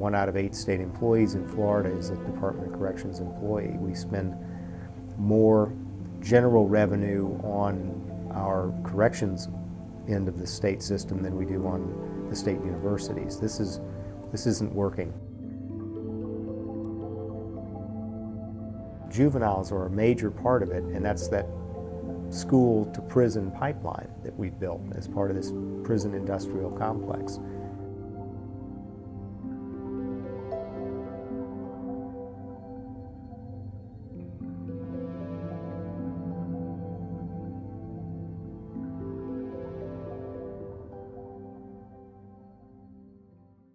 1 out of 8 state employees in Florida is a Department of Corrections employee. We spend more general revenue on our corrections end of the state system than we do on the state universities. This isn't working. Juveniles are a major part of it, and that's that school to prison pipeline that we've built as part of this prison industrial complex.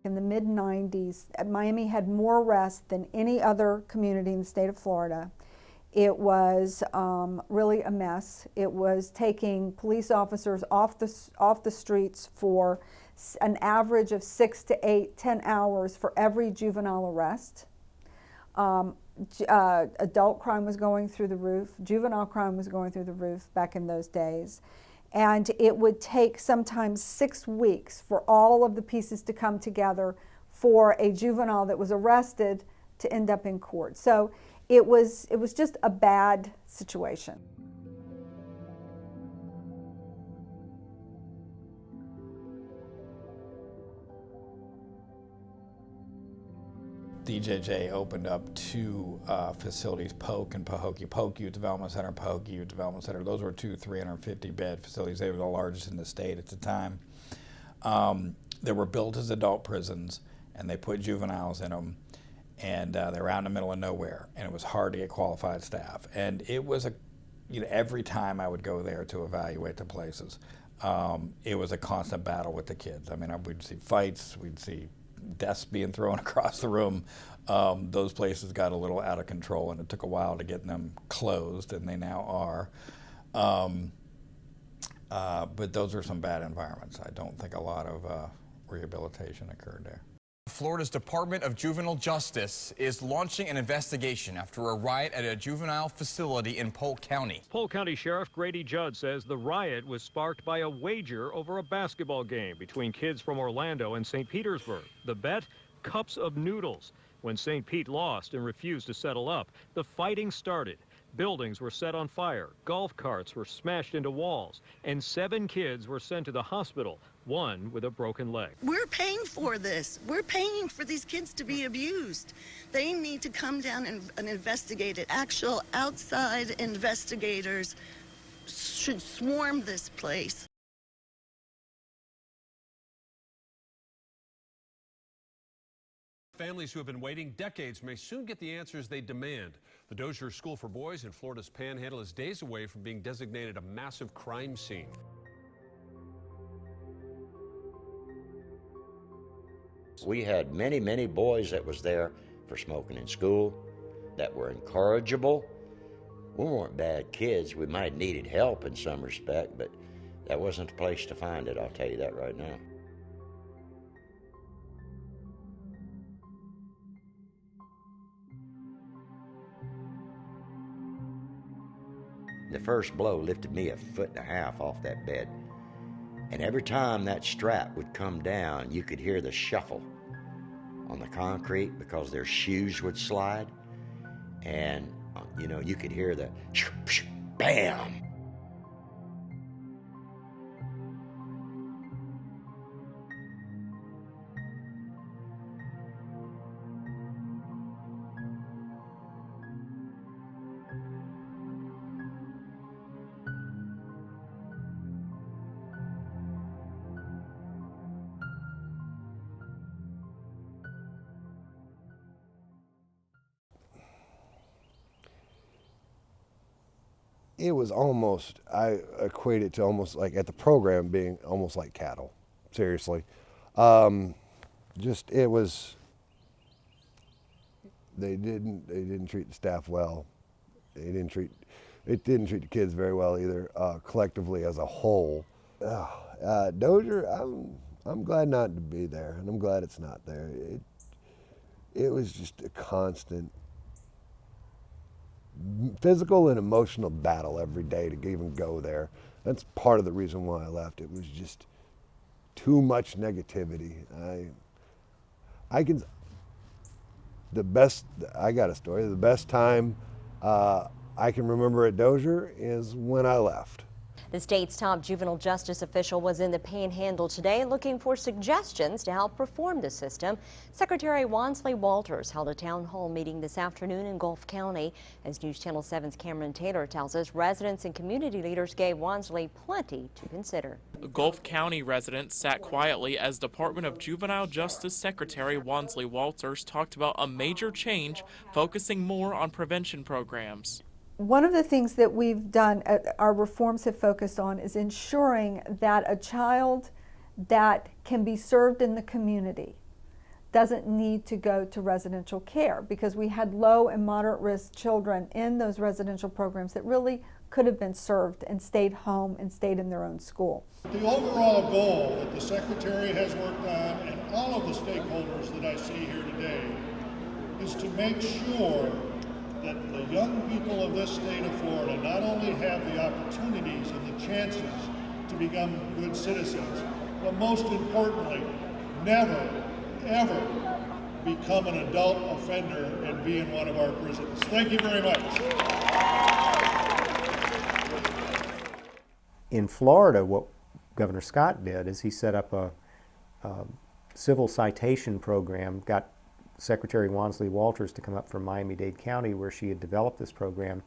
In the mid-90s, Miami had more arrests than any other community in the state of Florida. It was really a mess. It was taking police officers off the streets for an average of 6 to 8, 10 hours for every juvenile arrest. Adult crime was going through the roof. Juvenile crime was going through the roof back in those days. And it would take sometimes 6 weeks for all of the pieces to come together for a juvenile that was arrested to end up in court. So it was just a bad situation. DJJ opened up 2 facilities, Polk and Pahokee. Polk Youth Development Center, Pahokee Youth Development Center. Those were 2 350-bed facilities. They were the largest in the state at the time. They were built as adult prisons, and they put juveniles in them, and they were out in the middle of nowhere, and it was hard to get qualified staff. And it was every time I would go there to evaluate the places, it was a constant battle with the kids. I mean, we'd see fights, we'd see desks being thrown across the room. Those places got a little out of control, and it took a while to get them closed, and they now are. But those are some bad environments. I don't think a lot of rehabilitation occurred there. Florida's Department of Juvenile Justice is launching an investigation after a riot at a juvenile facility in Polk County. Polk County Sheriff Grady Judd says the riot was sparked by a wager over a basketball game between kids from Orlando and St. Petersburg. The bet, cups of noodles. When St. Pete lost and refused to settle up, the fighting started. Buildings were set on fire, golf carts were smashed into walls, and 7 kids were sent to the hospital, one with a broken leg. We're paying for this. We're paying for these kids to be abused. They need to come down and investigate it. Actual outside investigators should swarm this place. Families who have been waiting decades may soon get the answers they demand. The Dozier School for Boys in Florida's Panhandle is days away from being designated a massive crime scene. We had many, many boys that was there for smoking in school, that were incorrigible. We weren't bad kids. We might have needed help in some respect, but that wasn't the place to find it, I'll tell you that right now. The first blow lifted me 1.5 feet off that bed. And every time that strap would come down, you could hear the shuffle on the concrete because their shoes would slide. And, you could hear the bam. It was almost, I equate it to almost like at the program being almost like cattle, seriously. It was, they didn't treat the staff well. It didn't treat the kids very well either, collectively as a whole. Dozier, I'm glad not to be there, and I'm glad it's not there. It was just a constant physical and emotional battle every day to even go there. That's part of the reason why I left. It was just too much negativity. the best, I got a story, the best time I can remember at Dozier is when I left. The state's top juvenile justice official was in the Panhandle today looking for suggestions to help reform the system. Secretary Wansley Walters held a town hall meeting this afternoon in Gulf County. As News Channel 7's Cameron Taylor tells us, residents and community leaders gave Wansley plenty to consider. Gulf County residents sat quietly as Department of Juvenile Justice Secretary Wansley Walters talked about a major change, focusing more on prevention programs. One of the things that we've done, our reforms have focused on, is ensuring that a child that can be served in the community doesn't need to go to residential care, because we had low and moderate risk children in those residential programs that really could have been served and stayed home and stayed in their own school. The overall goal that the Secretary has worked on, and all of the stakeholders that I see here today, is to make sure that the young people of this state of Florida not only have the opportunities and the chances to become good citizens, but most importantly, never, ever become an adult offender and be in one of our prisons. Thank you very much. In Florida, what Governor Scott did is he set up a civil citation program, got Secretary Wansley Walters to come up from Miami-Dade County, where she had developed this program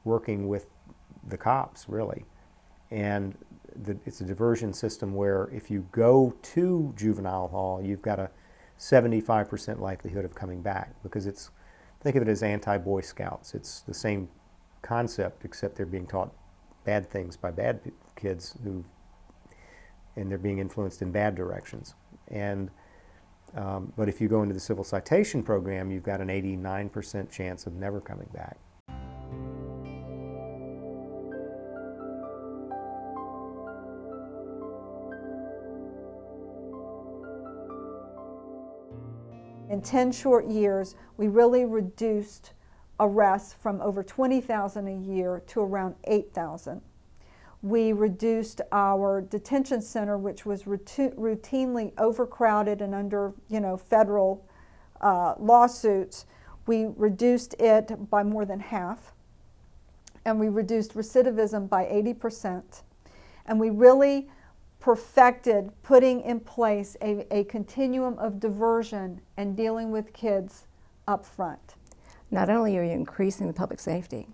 working with the cops, really. And it's a diversion system where if you go to juvenile hall, you've got a 75% likelihood of coming back, because think of it as anti-Boy Scouts. It's the same concept, except they're being taught bad things by bad kids and they're being influenced in bad directions. But if you go into the civil citation program, you've got an 89% chance of never coming back. In 10 short years, we really reduced arrests from over 20,000 a year to around 8,000. We reduced our detention center, which was routinely overcrowded and under, federal lawsuits. We reduced it by more than half, and we reduced recidivism by 80%. And we really perfected putting in place a continuum of diversion and dealing with kids up front. Not only are you increasing the public safety,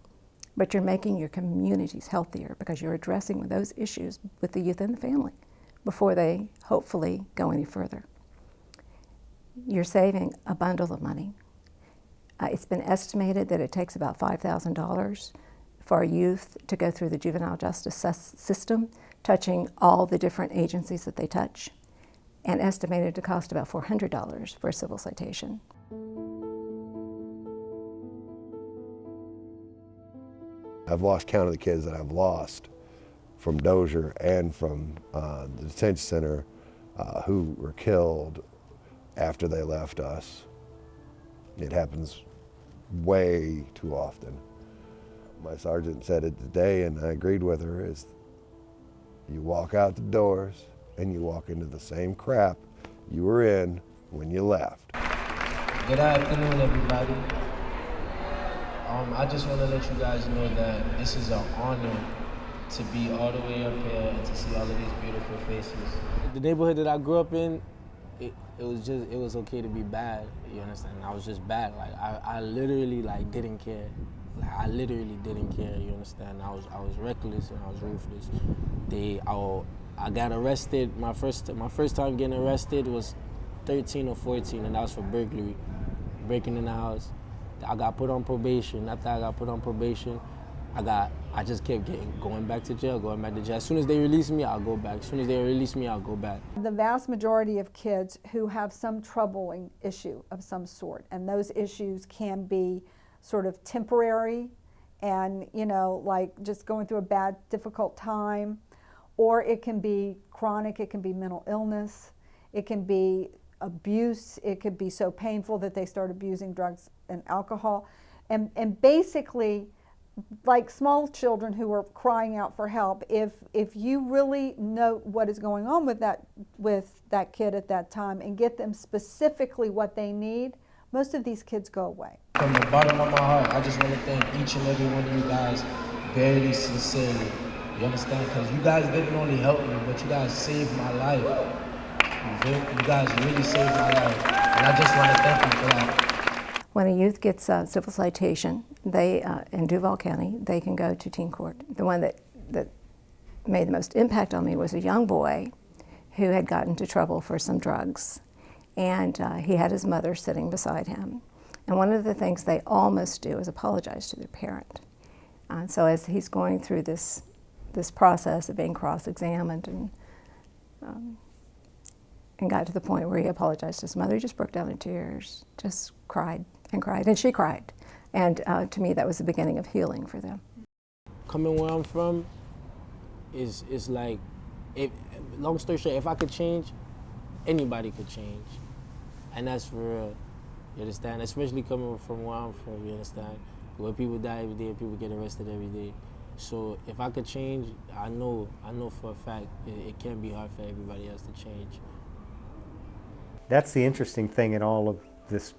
but you're making your communities healthier, because you're addressing those issues with the youth and the family before they hopefully go any further. You're saving a bundle of money. It's been estimated that it takes about $5,000 for our youth to go through the juvenile justice system, touching all the different agencies that they touch, and estimated to cost about $400 for a civil citation. I've lost count of the kids that I've lost from Dozier and from the detention center who were killed after they left us. It happens way too often. My sergeant said it today, and I agreed with her, is you walk out the doors and you walk into the same crap you were in when you left. Good afternoon, everybody. I just want to let you guys know that this is an honor to be all the way up here and to see all of these beautiful faces. The neighborhood that I grew up in, it was okay to be bad, you understand? I was just bad. Like I literally didn't care. Like I literally didn't care, you understand? I was reckless and I was ruthless. I got arrested. My first time getting arrested was 13 or 14, and that was for burglary, breaking in the house. I got put on probation. After I got put on probation, I just kept going back to jail. As soon as they release me, I'll go back. As soon as they release me, I'll go back. The vast majority of kids who have some troubling issue of some sort, and those issues can be sort of temporary and, like just going through a bad, difficult time, or it can be chronic, it can be mental illness, it can be abuse, it could be so painful that they start abusing drugs and alcohol. And basically, like small children who are crying out for help, if you really know what is going on with that kid at that time and get them specifically what they need, most of these kids go away. From the bottom of my heart, I just want to thank each and every one of you guys very sincerely. You understand? Because you guys didn't only help me, but you guys saved my life. You guys really saved my life. And I just want to thank you for that. When a youth gets a civil citation, they, in Duval County, they can go to teen court. The one that made the most impact on me was a young boy who had gotten into trouble for some drugs. And he had his mother sitting beside him. And one of the things they all must do is apologize to their parent. So as he's going through this process of being cross-examined and got to the point where he apologized to his mother, he just broke down in tears, just cried and cried, and she cried. And to me, that was the beginning of healing for them. Coming where I'm from is like, long story short, if I could change, anybody could change. And that's for real, you understand? Especially coming from where I'm from, you understand? Where people die every day, people get arrested every day. So if I could change, I know for a fact it can be hard for everybody else to change. That's the interesting thing in all of this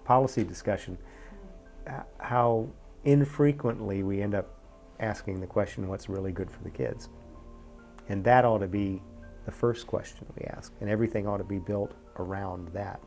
policy discussion, how infrequently we end up asking the question, what's really good for the kids? And that ought to be the first question we ask, and everything ought to be built around that.